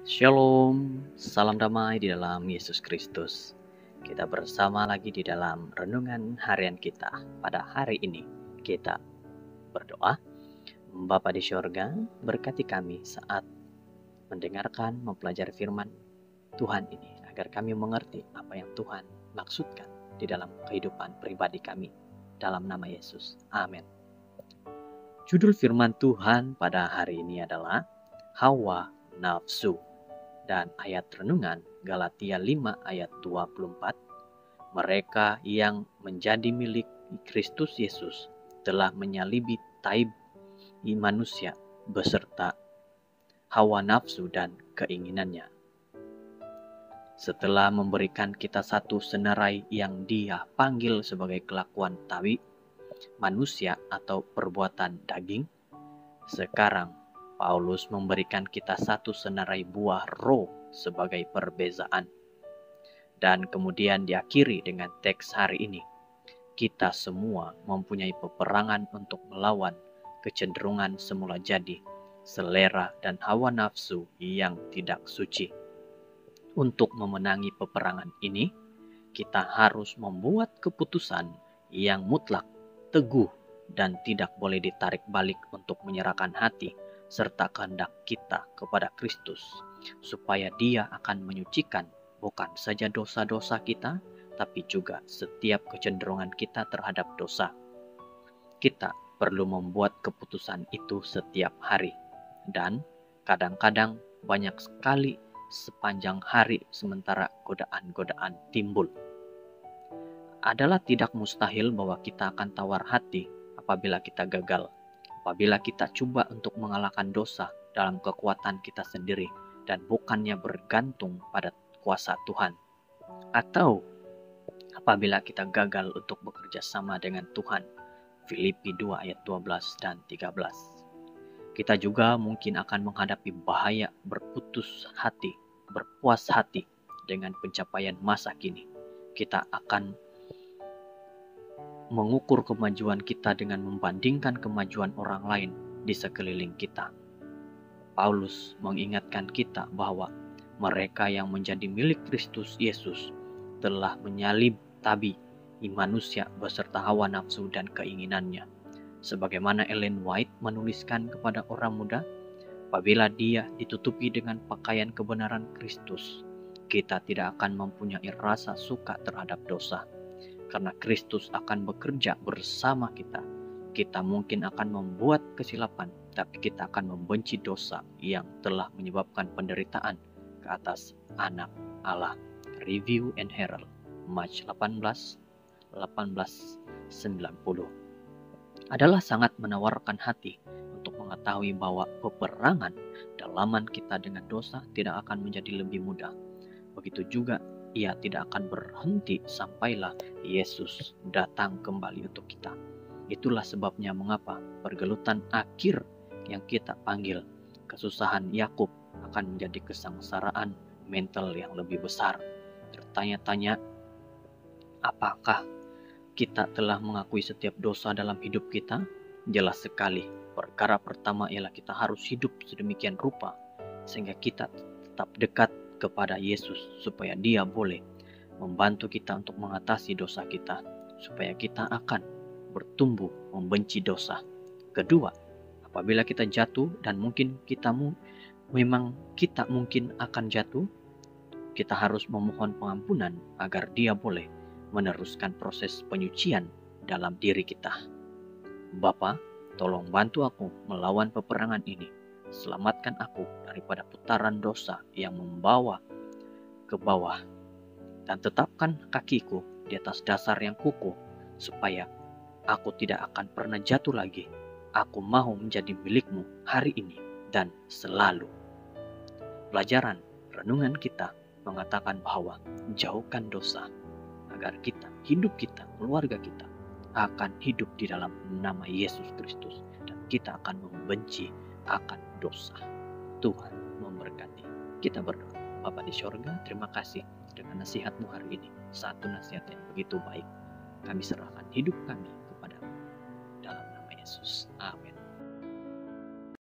Shalom, salam damai di dalam Yesus Kristus. Kita bersama lagi di dalam renungan harian kita. Pada hari ini kita berdoa, Bapa di sorga, berkati kami saat mendengarkan, mempelajari firman Tuhan ini, agar kami mengerti apa yang Tuhan maksudkan di dalam kehidupan pribadi kami. Dalam nama Yesus, amin. Judul firman Tuhan pada hari ini adalah Hawa Nafsu. Dan ayat renungan Galatia 5 ayat 24, mereka yang menjadi milik Kristus Yesus telah menyalibi taib manusia beserta hawa nafsu dan keinginannya. Setelah memberikan kita satu senarai yang Dia panggil sebagai kelakuan tawi manusia atau perbuatan daging, sekarang Paulus memberikan kita satu senarai buah roh sebagai perbezaan. Dan kemudian diakhiri dengan teks hari ini. Kita semua mempunyai peperangan untuk melawan kecenderungan semula jadi, selera dan hawa nafsu yang tidak suci. Untuk memenangi peperangan ini, kita harus membuat keputusan yang mutlak, teguh, dan tidak boleh ditarik balik untuk menyerahkan hati serta kehendak kita kepada Kristus, supaya Dia akan menyucikan bukan saja dosa-dosa kita, tapi juga setiap kecenderungan kita terhadap dosa. Kita perlu membuat keputusan itu setiap hari, dan kadang-kadang banyak sekali sepanjang hari sementara godaan-godaan timbul. Adalah tidak mustahil bahwa kita akan tawar hati apabila kita gagal, apabila kita coba untuk mengalahkan dosa dalam kekuatan kita sendiri dan bukannya bergantung pada kuasa Tuhan. Atau apabila kita gagal untuk bekerja sama dengan Tuhan. Filipi 2 ayat 12 dan 13. Kita juga mungkin akan menghadapi bahaya berputus hati, berpuas hati dengan pencapaian masa kini. Kita akan mengukur kemajuan kita dengan membandingkan kemajuan orang lain di sekeliling kita. Paulus mengingatkan kita bahwa mereka yang menjadi milik Kristus Yesus telah menyalib tabi manusia beserta hawa nafsu dan keinginannya. Sebagaimana Ellen White menuliskan kepada orang muda, apabila dia ditutupi dengan pakaian kebenaran Kristus, kita tidak akan mempunyai rasa suka terhadap dosa. Karena Kristus akan bekerja bersama kita. Kita mungkin akan membuat kesilapan, tapi kita akan membenci dosa yang telah menyebabkan penderitaan ke atas anak Allah. Review and Herald, March 1890. Adalah sangat menawarkan hati untuk mengetahui bahwa peperangan dalaman kita dengan dosa tidak akan menjadi lebih mudah. Begitu juga ia tidak akan berhenti sampailah Yesus datang kembali untuk kita. Itulah sebabnya mengapa pergelutan akhir yang kita panggil kesusahan Yakub akan menjadi kesengsaraan mental yang lebih besar. Tertanya-tanya, apakah kita telah mengakui setiap dosa dalam hidup kita? Jelas sekali. Perkara pertama ialah kita harus hidup sedemikian rupa sehingga kita tetap dekat kepada Yesus, supaya Dia boleh membantu kita untuk mengatasi dosa kita, supaya kita akan bertumbuh membenci dosa. Kedua, apabila kita jatuh dan mungkin memang kita mungkin akan jatuh, kita harus memohon pengampunan agar Dia boleh meneruskan proses penyucian dalam diri kita. Bapa, tolong bantu aku melawan peperangan ini. Selamatkan aku daripada putaran dosa yang membawa ke bawah, dan tetapkan kakiku di atas dasar yang kukuh, supaya aku tidak akan pernah jatuh lagi. Aku mau menjadi milik-Mu hari ini dan selalu. Pelajaran renungan kita mengatakan bahwa jauhkan dosa, agar hidup kita, keluarga kita akan hidup di dalam nama Yesus Kristus, dan kita akan membenci akan dosa. Tuhan memberkati. Kita berdoa. Bapa di sorga, terima kasih dengan nasihat-Mu hari ini. Satu nasihat yang begitu baik. Kami serahkan hidup kami kepada-Mu dalam nama Yesus. Amin.